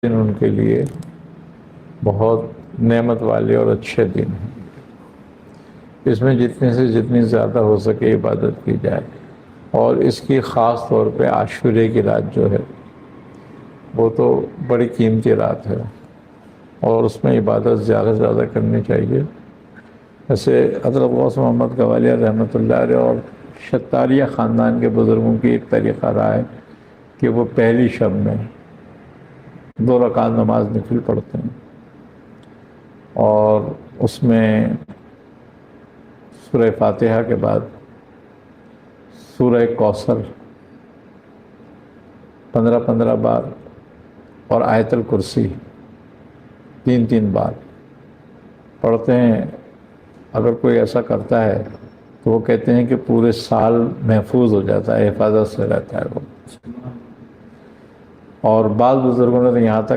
دن ان کے لیے بہت نعمت والے اور اچھے دن ہیں۔ اس میں جتنے سے جتنی زیادہ ہو سکے عبادت کی جائے، اور اس کی خاص طور پہ عاشورے کی رات جو ہے وہ تو بڑی قیمتی رات ہے، اور اس میں عبادت زیادہ سے زیادہ کرنی چاہیے۔ جیسے حضرت غوث محمد گوالیہ رحمۃ اللہ علیہ اور شتاریہ خاندان کے بزرگوں کی ایک طریقہ رہا ہے کہ وہ پہلی شب میں 2 رکعت نماز نفل پڑھتے ہیں، اور اس میں سورہ فاتحہ کے بعد سورہ کوثر 15 بار اور آیت الکرسی 3 بار پڑھتے ہیں۔ اگر کوئی ایسا کرتا ہے تو وہ کہتے ہیں کہ پورے سال محفوظ ہو جاتا ہے، حفاظت سے رہتا ہے وہ۔ اور بعض بزرگوں نے تو یہاں تک